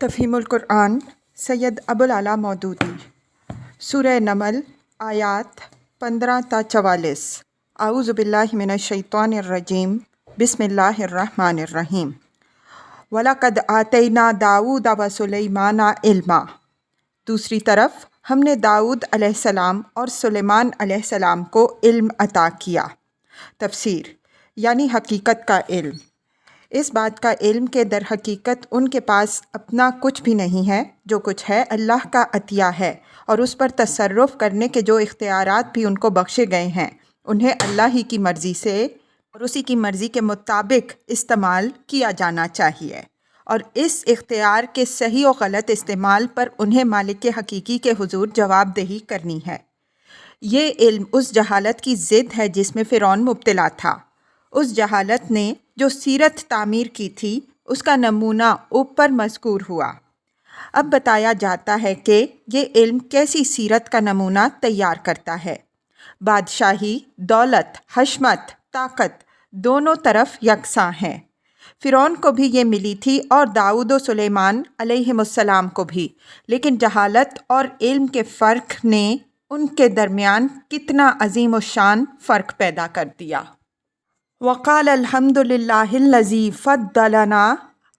تفہیم القرآن سید ابوالعلا مودودی سورہ نمل آیات 15 تا 44 اعوذ باللہ من الشیطان الرجیم بسم اللہ الرحمن الرحیم وَلَقَدْ آتَيْنَا دَاوُودَ وَسُلَيْمَانَ عِلْمًا۔ دوسری طرف ہم نے داؤد علیہ السلام اور سلیمان علیہ السلام کو علم عطا کیا۔ تفسیر یعنی حقیقت کا علم، اس بات کا علم کہ در حقیقت ان کے پاس اپنا کچھ بھی نہیں ہے، جو کچھ ہے اللہ کا عطیہ ہے، اور اس پر تصرف کرنے کے جو اختیارات بھی ان کو بخشے گئے ہیں انہیں اللہ ہی کی مرضی سے اور اسی کی مرضی کے مطابق استعمال کیا جانا چاہیے، اور اس اختیار کے صحیح و غلط استعمال پر انہیں مالک حقیقی کے حضور جواب دہی کرنی ہے۔ یہ علم اس جہالت کی ضد ہے جس میں فرعون مبتلا تھا۔ اس جہالت نے جو سیرت تعمیر کی تھی اس کا نمونہ اوپر مذکور ہوا۔ اب بتایا جاتا ہے کہ یہ علم کیسی سیرت کا نمونہ تیار کرتا ہے۔ بادشاہی، دولت، حشمت، طاقت دونوں طرف یکساں ہیں۔ فرعون کو بھی یہ ملی تھی اور داؤد و سلیمان علیہم السلام کو بھی، لیکن جہالت اور علم کے فرق نے ان کے درمیان کتنا عظیم الشان فرق پیدا کر دیا۔ وقال الحمد للہ الذی فضلنا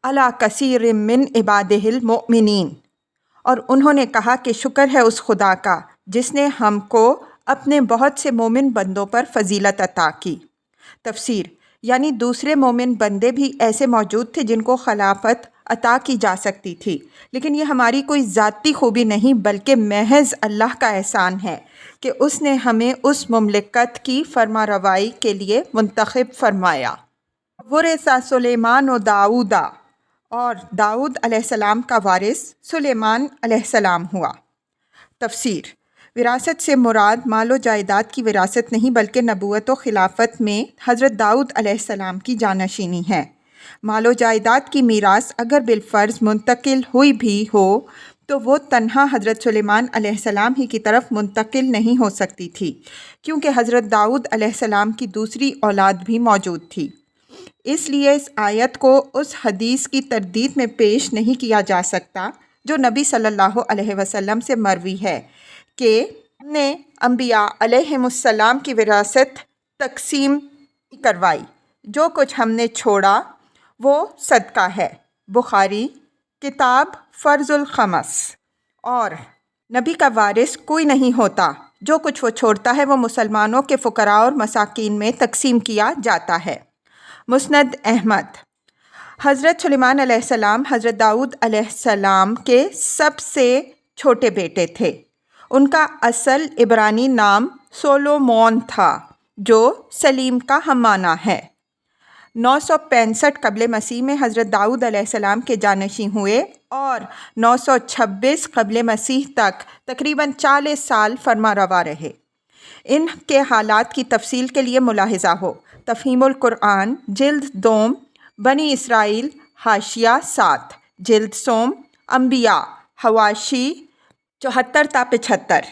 علی کثیر من عبادہ المؤمنین، اور انہوں نے کہا کہ شکر ہے اس خدا کا جس نے ہم کو اپنے بہت سے مومن بندوں پر فضیلت عطا کی۔ تفسیر یعنی دوسرے مومن بندے بھی ایسے موجود تھے جن کو خلافت عطا کی جا سکتی تھی، لیکن یہ ہماری کوئی ذاتی خوبی نہیں بلکہ محض اللہ کا احسان ہے کہ اس نے ہمیں اس مملکت کی فرما روائی کے لیے منتخب فرمایا۔ ورث سلیمان و داؤد، اور داؤد علیہ السلام کا وارث سلیمان علیہ السلام ہوا۔ تفسیر وراثت سے مراد مال و جائیداد کی وراثت نہیں بلکہ نبوت و خلافت میں حضرت داؤد علیہ السلام کی جانشینی ہے۔ مال و جائیداد کی میراث اگر بالفرض منتقل ہوئی بھی ہو تو وہ تنہا حضرت سلیمان علیہ السلام ہی کی طرف منتقل نہیں ہو سکتی تھی، کیونکہ حضرت داؤد علیہ السلام کی دوسری اولاد بھی موجود تھی۔ اس لیے اس آیت کو اس حدیث کی تردید میں پیش نہیں کیا جا سکتا جو نبی صلی اللہ علیہ وسلم سے مروی ہے کہ ہم نے انبیاء علیہم السلام کی وراثت تقسیم کروائی، جو کچھ ہم نے چھوڑا وہ صدقہ ہے۔ بخاری کتاب فرض الخمس۔ اور نبی کا وارث کوئی نہیں ہوتا، جو کچھ وہ چھوڑتا ہے وہ مسلمانوں کے فقراء اور مساکین میں تقسیم کیا جاتا ہے۔ مسند احمد۔ حضرت سلیمان علیہ السلام حضرت داؤد علیہ السلام کے سب سے چھوٹے بیٹے تھے۔ ان کا اصل عبرانی نام سولومون تھا جو سلیم کا ہم معنی ہے۔ 965 قبل مسیح میں حضرت داؤد علیہ السلام کے جانشین ہوئے اور 926 قبل مسیح تک تقریباً 40 سال فرما روا رہے۔ ان کے حالات کی تفصیل کے لیے ملاحظہ ہو تفہیم القرآن جلد دوم بنی اسرائیل حاشیہ 7، جلد سوم انبیاء حواشی 74 تا 75۔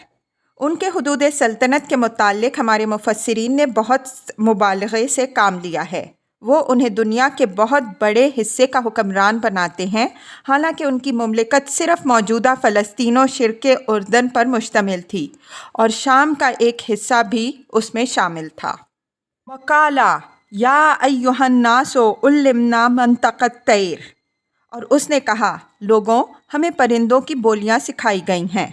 ان کے حدود سلطنت کے متعلق ہمارے مفسرین نے بہت مبالغے سے کام لیا ہے۔ وہ انہیں دنیا کے بہت بڑے حصے کا حکمران بناتے ہیں، حالانکہ ان کی مملکت صرف موجودہ فلسطین و شرق اردن پر مشتمل تھی، اور شام کا ایک حصہ بھی اس میں شامل تھا۔ وقالا یا ایھا الناس علمنا منطق الطیر، اور اس نے کہا لوگوں ہمیں پرندوں کی بولیاں سکھائی گئی ہیں۔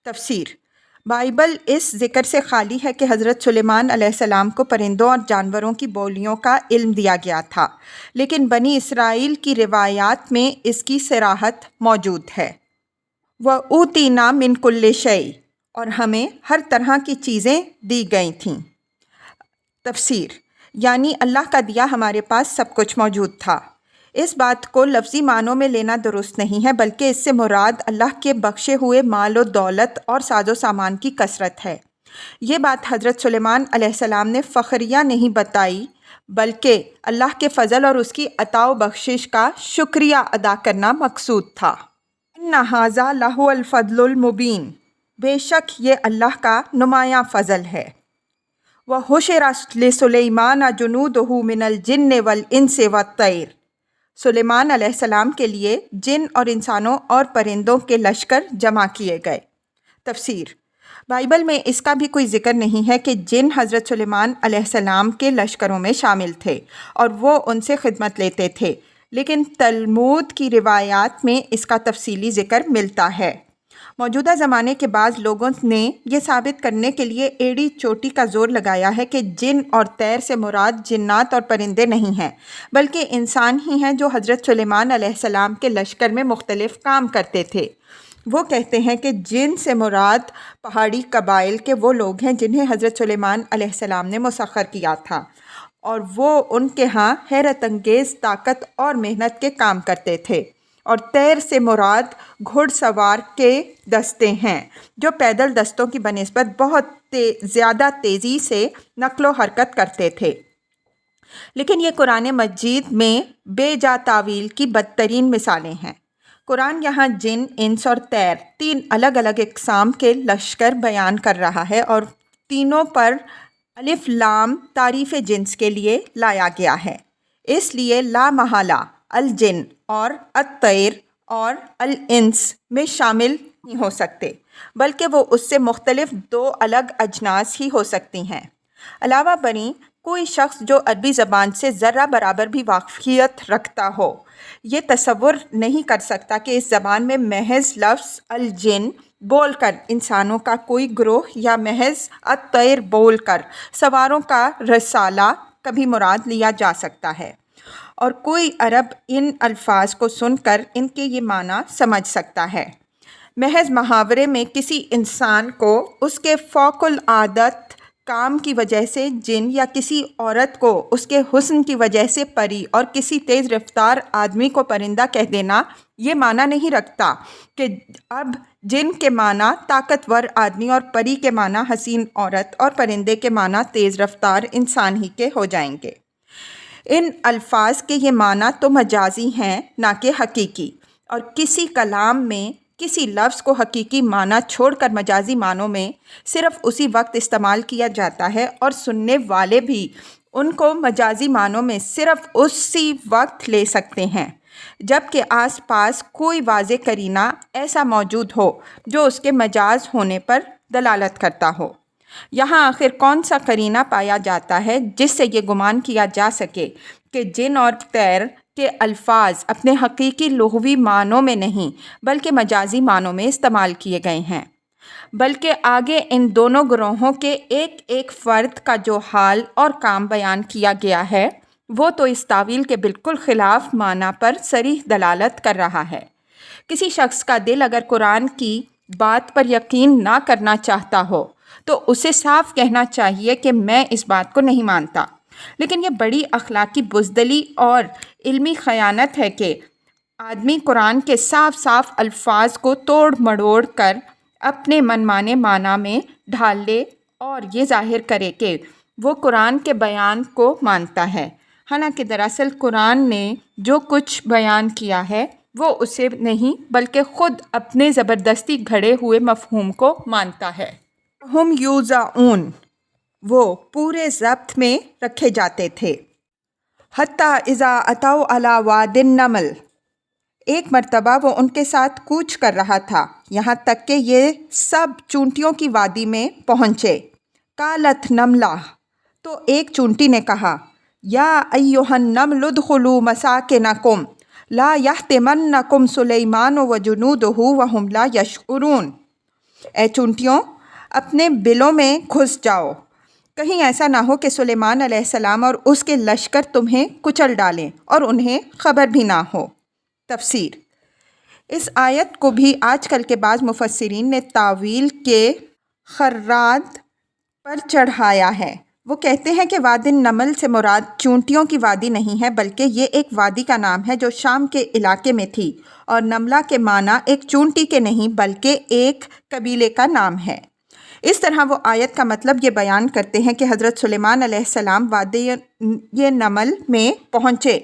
تفسیر بائبل اس ذکر سے خالی ہے کہ حضرت سلیمان علیہ السلام کو پرندوں اور جانوروں کی بولیوں کا علم دیا گیا تھا، لیکن بنی اسرائیل کی روایات میں اس کی صراحت موجود ہے۔ وَأُوتِینَا مِن كُلِّ شَيْءٍ، اور ہمیں ہر طرح کی چیزیں دی گئی تھیں۔ تفسیر یعنی اللہ کا دیا ہمارے پاس سب کچھ موجود تھا۔ اس بات کو لفظی معنوں میں لینا درست نہیں ہے بلکہ اس سے مراد اللہ کے بخشے ہوئے مال و دولت اور ساز و سامان کی کثرت ہے۔ یہ بات حضرت سلیمان علیہ السلام نے فخریہ نہیں بتائی بلکہ اللہ کے فضل اور اس کی عطا و بخشش کا شکریہ ادا کرنا مقصود تھا۔ ان ھذا لہو الفضل المبین، بے شک یہ اللہ کا نمایاں فضل ہے۔ وَحُشِرَ لِسُلَیْمَانَ جُنُودُهُ مِنَ الْجِنِّ وَالْإِنسِ وَالطَّیْرِ، سلیمان علیہ السلام کے لیے جن اور انسانوں اور پرندوں کے لشکر جمع کیے گئے۔ تفسیر: بائبل میں اس کا بھی کوئی ذکر نہیں ہے کہ جن حضرت سلیمان علیہ السلام کے لشکروں میں شامل تھے اور وہ ان سے خدمت لیتے تھے، لیکن تلمود کی روایات میں اس کا تفصیلی ذکر ملتا ہے۔ موجودہ زمانے کے بعض لوگوں نے یہ ثابت کرنے کے لیے ایڑی چوٹی کا زور لگایا ہے کہ جن اور طیر سے مراد جنات اور پرندے نہیں ہیں، بلکہ انسان ہی ہیں جو حضرت سلیمان علیہ السلام کے لشکر میں مختلف کام کرتے تھے۔ وہ کہتے ہیں کہ جن سے مراد پہاڑی قبائل کے وہ لوگ ہیں جنہیں حضرت سلیمان علیہ السلام نے مسخر کیا تھا، اور وہ ان کے ہاں حیرت انگیز طاقت اور محنت کے کام کرتے تھے۔ اور طیر سے مراد گھڑ سوار کے دستے ہیں جو پیدل دستوں کی بنسبت بہت زیادہ تیزی سے نقل و حرکت کرتے تھے۔ لیکن یہ قرآن مجید میں بے جا تعویل کی بدترین مثالیں ہیں۔ قرآن یہاں جن، انس اور طیر، تین الگ الگ اقسام کے لشکر بیان کر رہا ہے، اور تینوں پر الف لام تعریف جنس کے لیے لایا گیا ہے۔ اس لیے لا محالہ الجن اور الطیر اور الانس میں شامل نہیں ہو سکتے، بلکہ وہ اس سے مختلف دو الگ اجناس ہی ہو سکتی ہیں۔ علاوہ بریں کوئی شخص جو عربی زبان سے ذرہ برابر بھی واقفیت رکھتا ہو، یہ تصور نہیں کر سکتا کہ اس زبان میں محض لفظ الجن بول کر انسانوں کا کوئی گروہ یا محض الطیر بول کر سواروں کا رسالہ کبھی مراد لیا جا سکتا ہے، اور کوئی عرب ان الفاظ کو سن کر ان کے یہ معنی سمجھ سکتا ہے۔ محض محاورے میں کسی انسان کو اس کے فوق العادت کام کی وجہ سے جن، یا کسی عورت کو اس کے حسن کی وجہ سے پری، اور کسی تیز رفتار آدمی کو پرندہ کہہ دینا یہ معنی نہیں رکھتا کہ اب جن کے معنی طاقتور آدمی اور پری کے معنی حسین عورت اور پرندے کے معنی تیز رفتار انسان ہی کے ہو جائیں گے۔ ان الفاظ کے یہ معنی تو مجازی ہیں نہ کہ حقیقی، اور کسی کلام میں کسی لفظ کو حقیقی معنی چھوڑ کر مجازی معنوں میں صرف اسی وقت استعمال کیا جاتا ہے، اور سننے والے بھی ان کو مجازی معنوں میں صرف اسی وقت لے سکتے ہیں جب کہ آس پاس کوئی واضح قرینہ ایسا موجود ہو جو اس کے مجاز ہونے پر دلالت کرتا ہو۔ یہاں آخر کون سا قرینہ پایا جاتا ہے جس سے یہ گمان کیا جا سکے کہ جن اور طیر کے الفاظ اپنے حقیقی لغوی معنوں میں نہیں بلکہ مجازی معنوں میں استعمال کیے گئے ہیں؟ بلکہ آگے ان دونوں گروہوں کے ایک ایک فرد کا جو حال اور کام بیان کیا گیا ہے وہ تو اس تعویل کے بالکل خلاف معنی پر صریح دلالت کر رہا ہے۔ کسی شخص کا دل اگر قرآن کی بات پر یقین نہ کرنا چاہتا ہو تو اسے صاف کہنا چاہیے کہ میں اس بات کو نہیں مانتا، لیکن یہ بڑی اخلاقی بزدلی اور علمی خیانت ہے کہ آدمی قرآن کے صاف صاف الفاظ کو توڑ مڑوڑ کر اپنے من مانے معنی میں ڈھال لے اور یہ ظاہر کرے کہ وہ قرآن کے بیان کو مانتا ہے، حالانکہ دراصل قرآن نے جو کچھ بیان کیا ہے وہ اسے نہیں بلکہ خود اپنے زبردستی گھڑے ہوئے مفہوم کو مانتا ہے۔ ہم یوزعون، وہ پورے ضبط میں رکھے جاتے تھے۔ حتیٰ اذا اتوا علی واد النمل، ایک مرتبہ وہ ان کے ساتھ کوچ کر رہا تھا یہاں تک کہ یہ سب چونٹیوں کی وادی میں پہنچے۔ قالت نملہ، تو ایک چونٹی نے کہا، یا ایھا النمل ادخلوا مساکنکم لا یحطمنکم سلیمان وجنودہ وہم لا یشعرون، اے چونٹیوں اپنے بلوں میں گھس جاؤ، کہیں ایسا نہ ہو کہ سلیمان علیہ السلام اور اس کے لشکر تمہیں کچل ڈالیں اور انہیں خبر بھی نہ ہو۔ تفسیر: اس آیت کو بھی آج کل کے بعض مفسرین نے تعویل کے خرات پر چڑھایا ہے۔ وہ کہتے ہیں کہ واد النمل سے مراد چونٹیوں کی وادی نہیں ہے بلکہ یہ ایک وادی کا نام ہے جو شام کے علاقے میں تھی، اور نملہ کے معنی ایک چونٹی کے نہیں بلکہ ایک قبیلے کا نام ہے۔ اس طرح وہ آیت کا مطلب یہ بیان کرتے ہیں کہ حضرت سلیمان علیہ السلام وادی نمل میں پہنچے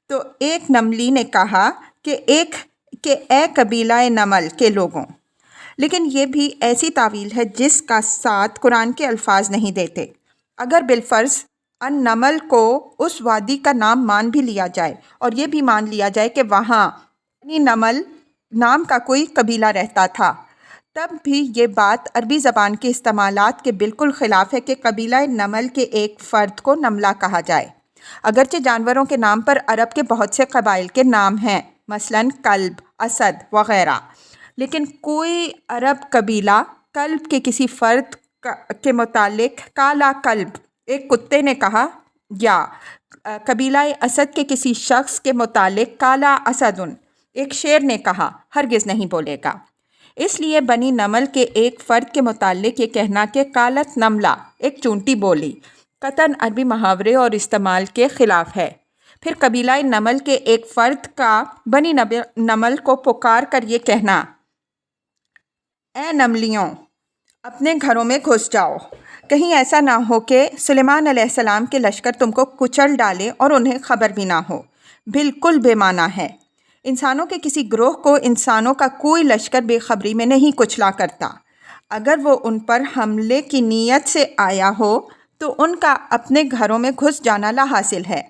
تو ایک نملی نے کہا کہ اے قبیلہ نمل کے لوگوں، لیکن یہ بھی ایسی تعویل ہے جس کا ساتھ قرآن کے الفاظ نہیں دیتے۔ اگر بالفرض ان-نمل کو اس وادی کا نام مان بھی لیا جائے اور یہ بھی مان لیا جائے کہ وہاں بنی نمل نام کا کوئی قبیلہ رہتا تھا، تب بھی یہ بات عربی زبان کے استعمالات کے بالکل خلاف ہے کہ قبیلہ نمل کے ایک فرد کو نملہ کہا جائے۔ اگرچہ جانوروں کے نام پر عرب کے بہت سے قبائل کے نام ہیں، مثلاً کلب، اسد وغیرہ، لیکن کوئی عرب قبیلہ کلب کے کسی فرد کے متعلق کالا کلب ایک کتے نے کہا، یا قبیلہ اسد کے کسی شخص کے متعلق کالا اسدن ایک شیر نے کہا، ہرگز نہیں بولے گا۔ اس لیے بنی نمل کے ایک فرد کے متعلق یہ کہنا کہ قالت نملہ ایک چونٹی بولی قطعاً عربی محاورے اور استعمال کے خلاف ہے۔ پھر قبیلہ نمل کے ایک فرد کا بنی نمل کو پکار کر یہ کہنا، اے نملیوں اپنے گھروں میں گھس جاؤ، کہیں ایسا نہ ہو کہ سلیمان علیہ السلام کے لشکر تم کو کچل ڈالے اور انہیں خبر بھی نہ ہو، بالکل بے معنی ہے۔ انسانوں کے کسی گروہ کو انسانوں کا کوئی لشکر بے خبری میں نہیں کچلا کرتا۔ اگر وہ ان پر حملے کی نیت سے آیا ہو تو ان کا اپنے گھروں میں گھس جانا لا حاصل ہے۔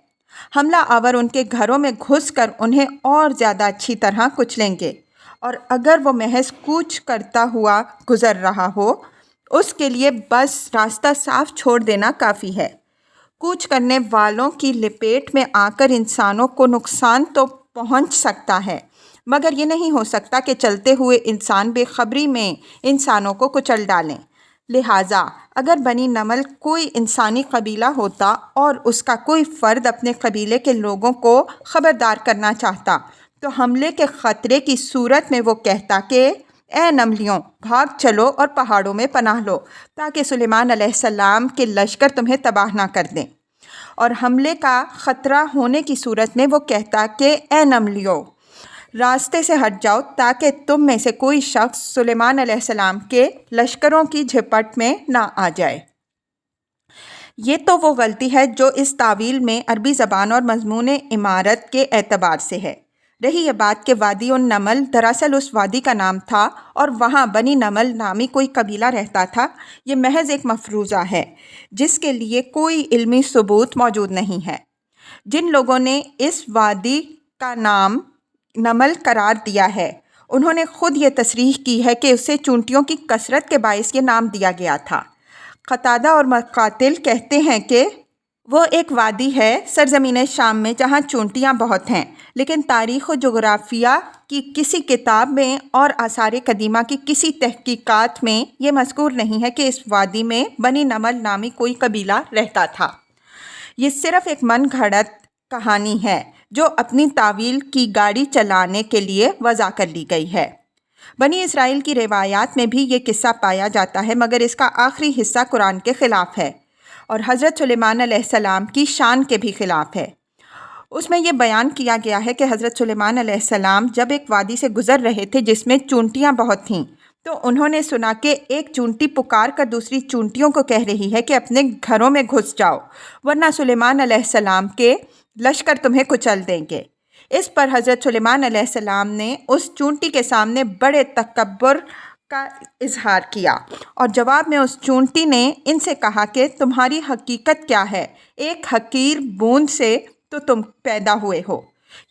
حملہ آور ان کے گھروں میں گھس کر انہیں اور زیادہ اچھی طرح کچلیں گے، اور اگر وہ محض کوچ کرتا ہوا گزر رہا ہو اس کے لیے بس راستہ صاف چھوڑ دینا کافی ہے۔ کوچ کرنے والوں کی لپیٹ میں آ کر انسانوں کو نقصان تو پہنچ سکتا ہے، مگر یہ نہیں ہو سکتا کہ چلتے ہوئے انسان بے خبری میں انسانوں کو کچل ڈالیں۔ لہٰذا اگر بنی نمل کوئی انسانی قبیلہ ہوتا اور اس کا کوئی فرد اپنے قبیلے کے لوگوں کو خبردار کرنا چاہتا تو حملے کے خطرے کی صورت میں وہ کہتا کہ اے نملیوں بھاگ چلو اور پہاڑوں میں پناہ لو تاکہ سلیمان علیہ السلام کے لشکر تمہیں تباہ نہ کر دیں، اور حملے کا خطرہ ہونے کی صورت میں وہ کہتا کہ اے نملیوں راستے سے ہٹ جاؤ تاکہ تم میں سے کوئی شخص سلیمان علیہ السلام کے لشکروں کی جھپٹ میں نہ آ جائے۔ یہ تو وہ غلطی ہے جو اس تعویل میں عربی زبان اور مضمون عمارت کے اعتبار سے ہے۔ رہی یہ بات کہ وادی النمل دراصل اس وادی کا نام تھا اور وہاں بنی نمل نامی کوئی قبیلہ رہتا تھا، یہ محض ایک مفروضہ ہے جس کے لیے کوئی علمی ثبوت موجود نہیں ہے۔ جن لوگوں نے اس وادی کا نام نمل قرار دیا ہے انہوں نے خود یہ تصریح کی ہے کہ اسے چونٹیوں کی کثرت کے باعث یہ نام دیا گیا تھا۔ قتادہ اور مقاتل کہتے ہیں کہ وہ ایک وادی ہے سرزمین شام میں جہاں چونٹیاں بہت ہیں، لیکن تاریخ و جغرافیہ کی کسی کتاب میں اور آثار قدیمہ کی کسی تحقیقات میں یہ مذکور نہیں ہے کہ اس وادی میں بنی نمل نامی کوئی قبیلہ رہتا تھا۔ یہ صرف ایک من گھڑت کہانی ہے جو اپنی تعویل کی گاڑی چلانے کے لیے وضع کر لی گئی ہے۔ بنی اسرائیل کی روایات میں بھی یہ قصہ پایا جاتا ہے، مگر اس کا آخری حصہ قرآن کے خلاف ہے اور حضرت سلیمان علیہ السلام کی شان کے بھی خلاف ہے۔ اس میں یہ بیان کیا گیا ہے کہ حضرت سلیمان علیہ السلام جب ایک وادی سے گزر رہے تھے جس میں چونٹیاں بہت تھیں تو انہوں نے سنا کہ ایک چونٹی پکار کر دوسری چونٹیوں کو کہہ رہی ہے کہ اپنے گھروں میں گھس جاؤ ورنہ سلیمان علیہ السلام کے لشکر تمہیں کچل دیں گے۔ اس پر حضرت سلیمان علیہ السلام نے اس چونٹی کے سامنے بڑے تکبر کا اظہار کیا اور جواب میں اس چونٹی نے ان سے کہا کہ تمہاری حقیقت کیا ہے، ایک حقیر بوند سے تو تم پیدا ہوئے ہو۔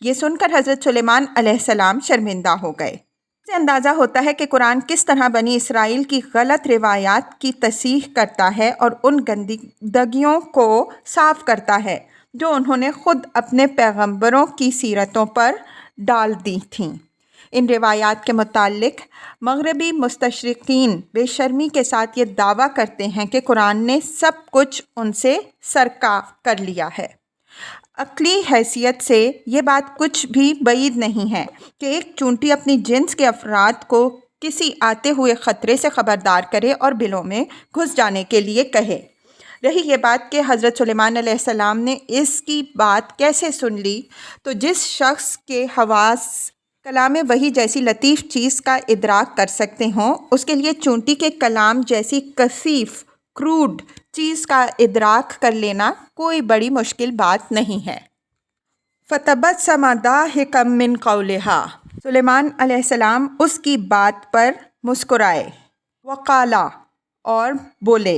یہ سن کر حضرت سلیمان علیہ السلام شرمندہ ہو گئے۔ اس سے اندازہ ہوتا ہے کہ قرآن کس طرح بنی اسرائیل کی غلط روایات کی تصحیح کرتا ہے اور ان گندگیوں کو صاف کرتا ہے جو انہوں نے خود اپنے پیغمبروں کی سیرتوں پر ڈال دی تھیں۔ ان روایات کے متعلق مغربی مستشرقین بے شرمی کے ساتھ یہ دعویٰ کرتے ہیں کہ قرآن نے سب کچھ ان سے سرقہ کر لیا ہے۔ عقلی حیثیت سے یہ بات کچھ بھی بعید نہیں ہے کہ ایک چونٹی اپنی جنس کے افراد کو کسی آتے ہوئے خطرے سے خبردار کرے اور بلوں میں گھس جانے کے لیے کہے۔ رہی یہ بات کہ حضرت سلیمان علیہ السلام نے اس کی بات کیسے سن لی، تو جس شخص کے حواس کلام وحی جیسی لطیف چیز کا ادراک کر سکتے ہوں اس کے لیے چونٹی کے کلام جیسی کثیف کروڈ چیز کا ادراک کر لینا کوئی بڑی مشکل بات نہیں ہے۔ فَتَبَسَّمَ ضَاحِكًا مِّن قَوْلِهَا، سلیمان علیہ السلام اس کی بات پر مسکرائے، وقالا اور بولے،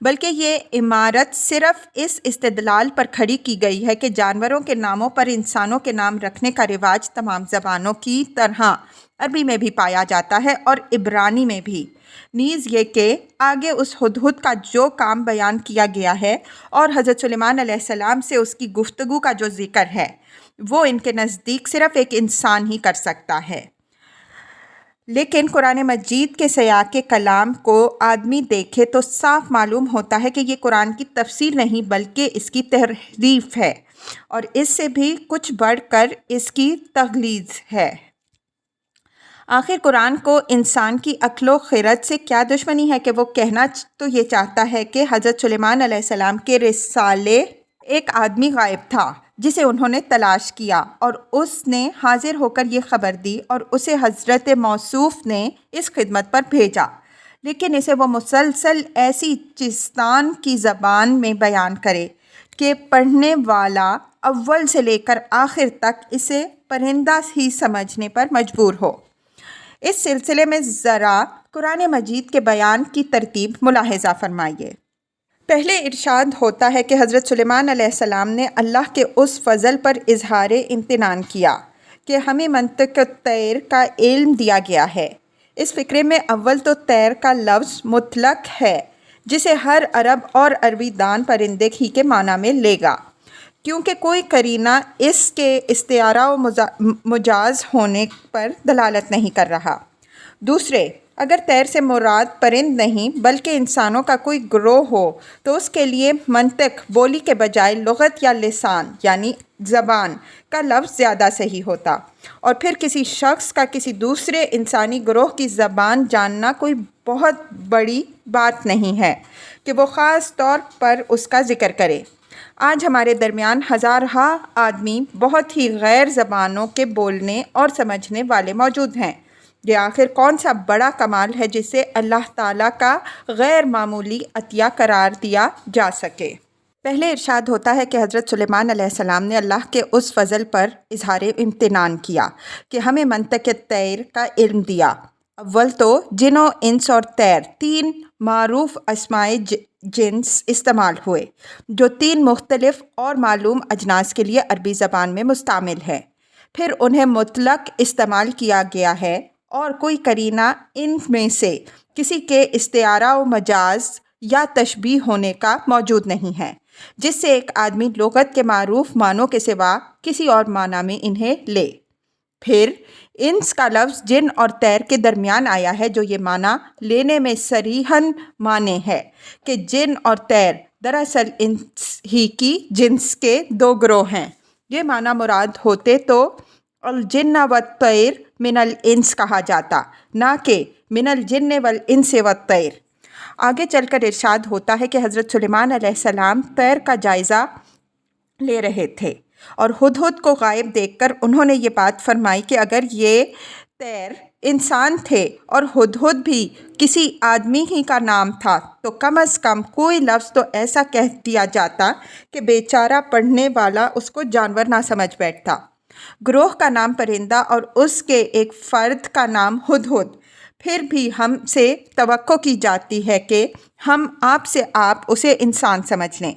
بلکہ یہ عمارت صرف اس استدلال پر کھڑی کی گئی ہے کہ جانوروں کے ناموں پر انسانوں کے نام رکھنے کا رواج تمام زبانوں کی طرح عربی میں بھی پایا جاتا ہے اور عبرانی میں بھی، نیز یہ کہ آگے اس ہدہد کا جو کام بیان کیا گیا ہے اور حضرت سلیمان علیہ السلام سے اس کی گفتگو کا جو ذکر ہے، وہ ان کے نزدیک صرف ایک انسان ہی کر سکتا ہے۔ لیکن قرآن مجید کے سیاق کلام کو آدمی دیکھے تو صاف معلوم ہوتا ہے کہ یہ قرآن کی تفسیر نہیں بلکہ اس کی تحریف ہے، اور اس سے بھی کچھ بڑھ کر اس کی تغلیظ ہے۔ آخر قرآن کو انسان کی عقل و خرد سے کیا دشمنی ہے کہ وہ کہنا تو یہ چاہتا ہے کہ حضرت سلیمان علیہ السلام کے رسالے ایک آدمی غائب تھا جسے انہوں نے تلاش کیا اور اس نے حاضر ہو کر یہ خبر دی اور اسے حضرت موصوف نے اس خدمت پر بھیجا، لیکن اسے وہ مسلسل ایسی چستان کی زبان میں بیان کرے کہ پڑھنے والا اول سے لے کر آخر تک اسے پرندہ ہی سمجھنے پر مجبور ہو۔ اس سلسلے میں ذرا قرآن مجید کے بیان کی ترتیب ملاحظہ فرمائیے۔ پہلے ارشاد ہوتا ہے کہ حضرت سلیمان علیہ السلام نے اللہ کے اس فضل پر اظہار امتنان کیا کہ ہمیں منطق طیر کا علم دیا گیا ہے۔ اس فقرے میں اول تو طیر کا لفظ مطلق ہے جسے ہر عرب اور عربی دان پرندے ہی کے معنی میں لے گا، کیونکہ کوئی قرینہ اس کے استعارہ و مجاز ہونے پر دلالت نہیں کر رہا۔ دوسرے، اگر طیر سے مراد پرند نہیں بلکہ انسانوں کا کوئی گروہ ہو تو اس کے لیے منطق بولی کے بجائے لغت یا لسان یعنی زبان کا لفظ زیادہ صحیح ہوتا، اور پھر کسی شخص کا کسی دوسرے انسانی گروہ کی زبان جاننا کوئی بہت بڑی بات نہیں ہے کہ وہ خاص طور پر اس کا ذکر کرے۔ آج ہمارے درمیان ہزارہا آدمی بہت ہی غیر زبانوں کے بولنے اور سمجھنے والے موجود ہیں۔ یہ آخر کون سا بڑا کمال ہے جسے اللہ تعالیٰ کا غیر معمولی عطیہ قرار دیا جا سکے؟ پہلے ارشاد ہوتا ہے کہ حضرت سلیمان علیہ السلام نے اللہ کے اس فضل پر اظہار امتنان کیا کہ ہمیں منطق طیر کا علم دیا۔ اول تو جن و انس اور طیر تین معروف اسماء جنس استعمال ہوئے جو تین مختلف اور معلوم اجناس کے لیے عربی زبان میں مستعمل ہے، پھر انہیں مطلق استعمال کیا گیا ہے اور کوئی قرینہ ان میں سے کسی کے استعارہ و مجاز یا تشبیہ ہونے کا موجود نہیں ہے جس سے ایک آدمی لغت کے معروف معنوں کے سوا کسی اور معنی میں انہیں لے۔ پھر انس کا لفظ جن اور طیر کے درمیان آیا ہے جو یہ معنی لینے میں صریحاً مانے ہے کہ جن اور طیر دراصل انس ہی کی جنس کے دو گروہ ہیں۔ یہ معنی مراد ہوتے تو الجن والطیر من الانس کہا جاتا، نہ کہ من الجن والانس والطیر۔ آگے چل کر ارشاد ہوتا ہے کہ حضرت سلیمان علیہ السلام طیر کا جائزہ لے رہے تھے اور ہدہد کو غائب دیکھ کر انہوں نے یہ بات فرمائی کہ اگر یہ طیر انسان تھے اور ہدہد بھی کسی آدمی ہی کا نام تھا تو کم از کم کوئی لفظ تو ایسا کہہ دیا جاتا کہ بیچارہ پڑھنے والا اس کو جانور نہ سمجھ بیٹھتا۔ گروہ کا نام پرندہ اور اس کے ایک فرد کا نام ہدہد، پھر بھی ہم سے توقع کی جاتی ہے کہ ہم آپ سے آپ اسے انسان سمجھ لیں۔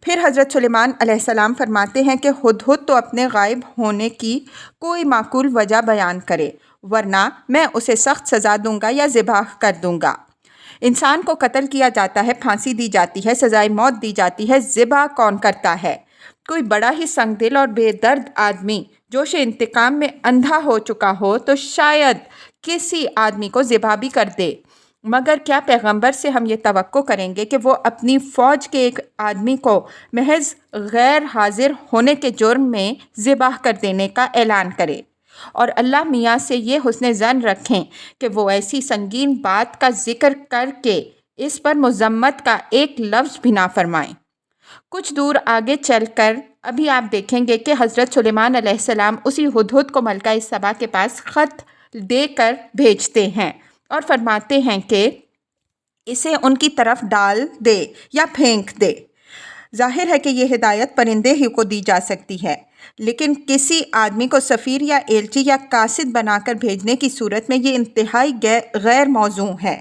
پھر حضرت سلیمان علیہ السلام فرماتے ہیں کہ ہدہد تو اپنے غائب ہونے کی کوئی معقول وجہ بیان کرے، ورنہ میں اسے سخت سزا دوں گا یا ذبح کر دوں گا۔ انسان کو قتل کیا جاتا ہے، پھانسی دی جاتی ہے، سزائے موت دی جاتی ہے، ذبح کون کرتا ہے؟ کوئی بڑا ہی سنگ دل اور بے درد آدمی جوش انتقام میں اندھا ہو چکا ہو تو شاید کسی آدمی کو ذبح بھی کر دے، مگر کیا پیغمبر سے ہم یہ توقع کریں گے کہ وہ اپنی فوج کے ایک آدمی کو محض غیر حاضر ہونے کے جرم میں ذبح کر دینے کا اعلان کرے، اور اللہ میاں سے یہ حسن ظن رکھیں کہ وہ ایسی سنگین بات کا ذکر کر کے اس پر مذمت کا ایک لفظ بھی نہ فرمائیں؟ کچھ دور آگے چل کر ابھی آپ دیکھیں گے کہ حضرت سلیمان علیہ السلام اسی ہدہد کو ملکہ سبا کے پاس خط دے کر بھیجتے ہیں اور فرماتے ہیں کہ اسے ان کی طرف ڈال دے یا پھینک دے۔ ظاہر ہے کہ یہ ہدایت پرندے ہی کو دی جا سکتی ہے، لیکن کسی آدمی کو سفیر یا ایلچی یا قاصد بنا کر بھیجنے کی صورت میں یہ انتہائی غیر موزوں ہے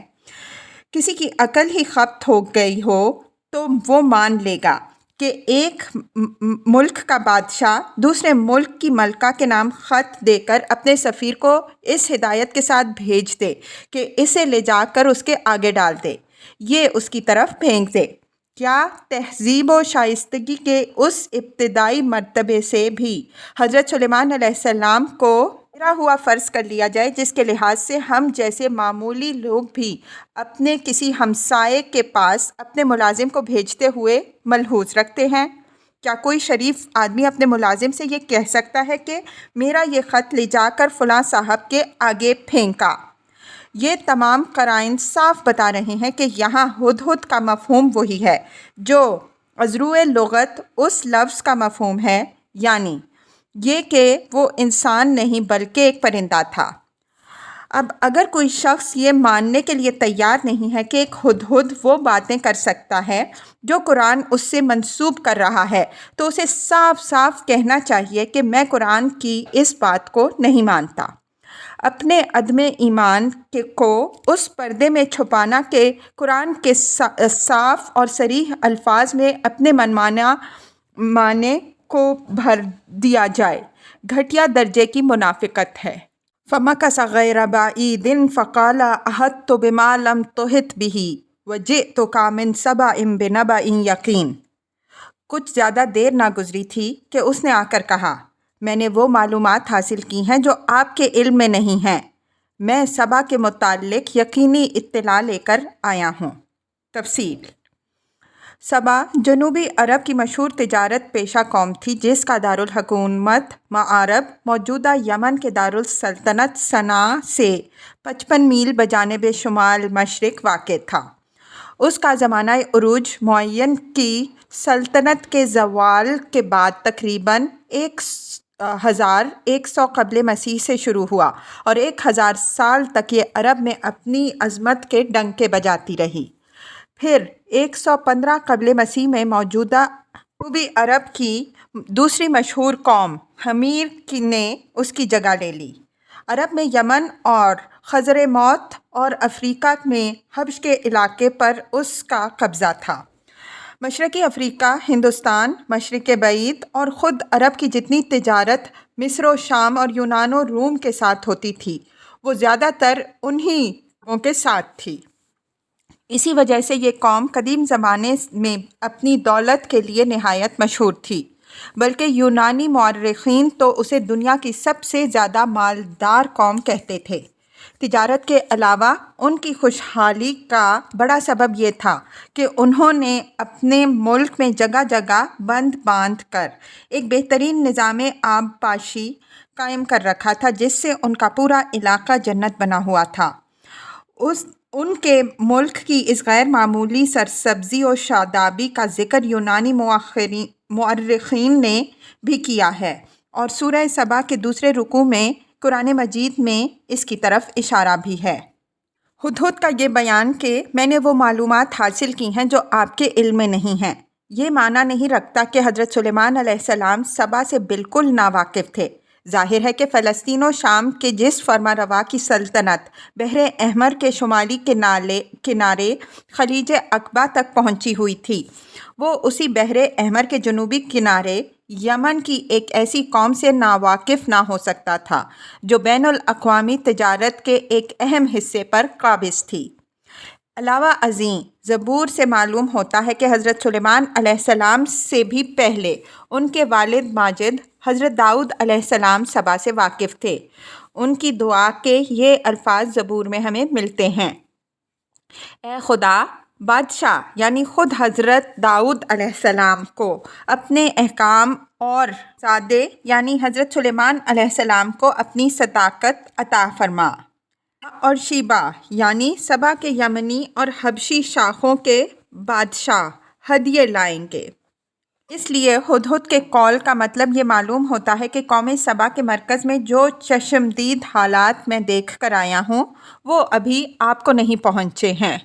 کسی کی عقل ہی ختم ہو گئی ہو تو وہ مان لے گا کہ ایک ملک کا بادشاہ دوسرے ملک کی ملکہ کے نام خط دے کر اپنے سفیر کو اس ہدایت کے ساتھ بھیج دے کہ اسے لے جا کر اس کے آگے ڈال دے، یہ اس کی طرف پھینک دے۔ کیا تہذیب و شائستگی کے اس ابتدائی مرتبے سے بھی حضرت سلیمان علیہ السلام کو گرا ہوا فرض کر لیا جائے، جس کے لحاظ سے ہم جیسے معمولی لوگ بھی اپنے کسی ہمسائے کے پاس اپنے ملازم کو بھیجتے ہوئے ملحوظ رکھتے ہیں؟ کیا کوئی شریف آدمی اپنے ملازم سے یہ کہہ سکتا ہے کہ میرا یہ خط لے جا کر فلاں صاحب کے آگے پھینکا؟ یہ تمام قرائن صاف بتا رہے ہیں کہ یہاں ہدہد کا مفہوم وہی ہے جو از روئے لغت اس لفظ کا مفہوم ہے، یعنی یہ کہ وہ انسان نہیں بلکہ ایک پرندہ تھا۔ اب اگر کوئی شخص یہ ماننے کے لیے تیار نہیں ہے کہ ایک ہدہد وہ باتیں کر سکتا ہے جو قرآن اس سے منسوب کر رہا ہے، تو اسے صاف صاف کہنا چاہیے کہ میں قرآن کی اس بات کو نہیں مانتا۔ اپنے عدم ایمان کو اس پردے میں چھپانا کہ قرآن کے صاف اور صریح الفاظ میں اپنے معنی کو بھر دیا جائے، گھٹیا درجے کی منافقت ہے۔ فَمَكَثَ غَيْرَ بَعِيدٍ فَقَالَ أَحَطتُ بِمَا لَمْ تُحِطْ بِهِ وَجِئْتُكَ مِنْ سَبَإٍ بِنَبَإٍ یقین۔ کچھ زیادہ دیر نہ گزری تھی کہ اس نے آ کر کہا، میں نے وہ معلومات حاصل کی ہیں جو آپ کے علم میں نہیں ہیں، میں سبا کے متعلق یقینی اطلاع لے کر آیا ہوں۔ تفصیل: سبا جنوبی عرب کی مشہور تجارت پیشہ قوم تھی جس کا دارالحکومت مآرب موجودہ یمن کے دارالسلطنت صنعا سے 55 میل بجانب شمال مشرق واقع تھا۔ اس کا زمانہ عروج معین کی سلطنت کے زوال کے بعد تقریباً 1100 قبل مسیح سے شروع ہوا اور 1000 سال تک یہ عرب میں اپنی عظمت کے ڈنکے بجاتی رہی۔ پھر 115 قبل مسیح میں موجودہ جنوبی عرب کی دوسری مشہور قوم حمیر نے اس کی جگہ لے لی۔ عرب میں یمن اور خضر موت اور افریقہ میں حبش کے علاقے پر اس کا قبضہ تھا۔ مشرقی افریقہ، ہندوستان، مشرق بعید اور خود عرب کی جتنی تجارت مصر و شام اور یونان و روم کے ساتھ ہوتی تھی وہ زیادہ تر انہی لوگوں کے ساتھ تھی۔ اسی وجہ سے یہ قوم قدیم زمانے میں اپنی دولت کے لیے نہایت مشہور تھی، بلکہ یونانی مورخین تو اسے دنیا کی سب سے زیادہ مالدار قوم کہتے تھے۔ تجارت کے علاوہ ان کی خوشحالی کا بڑا سبب یہ تھا کہ انہوں نے اپنے ملک میں جگہ جگہ بند باندھ کر ایک بہترین نظام آب پاشی قائم کر رکھا تھا جس سے ان کا پورا علاقہ جنت بنا ہوا تھا۔ ان کے ملک کی اس غیر معمولی سرسبزی و شادابی کا ذکر یونانی مورخین نے بھی کیا ہے، اور سورہ سبا کے دوسرے رکوع میں قرآن مجید میں اس کی طرف اشارہ بھی ہے۔ ہدہد کا یہ بیان کہ میں نے وہ معلومات حاصل کی ہیں جو آپ کے علم میں نہیں ہیں، یہ معنی نہیں رکھتا کہ حضرت سلیمان علیہ السلام سبا سے بالکل ناواقف تھے۔ ظاہر ہے کہ فلسطین و شام کے جس فرما روا کی سلطنت بحر احمر کے شمالی کنارے خلیج عقبہ تک پہنچی ہوئی تھی، وہ اسی بحر احمر کے جنوبی کنارے یمن کی ایک ایسی قوم سے ناواقف نہ ہو سکتا تھا جو بین الاقوامی تجارت کے ایک اہم حصے پر قابض تھی۔ علاوہ ازیں زبور سے معلوم ہوتا ہے کہ حضرت سلیمان علیہ السلام سے بھی پہلے ان کے والد ماجد حضرت داؤد علیہ السلام سبا سے واقف تھے۔ ان کی دعا کے یہ الفاظ زبور میں ہمیں ملتے ہیں: اے خدا، بادشاہ یعنی خود حضرت داؤد علیہ السلام کو اپنے احکام اور زادے یعنی حضرت سلیمان علیہ السلام کو اپنی صداقت عطا فرما۔ اور شیبہ یعنی سبا کے یمنی اور حبشی شاخوں کے بادشاہ ہدیے لائیں گے۔ اس لیے ہدہد کے قول کا مطلب یہ معلوم ہوتا ہے کہ قوم سبا کے مرکز میں جو چشمدید حالات میں دیکھ کر آیا ہوں وہ ابھی آپ کو نہیں پہنچے ہیں۔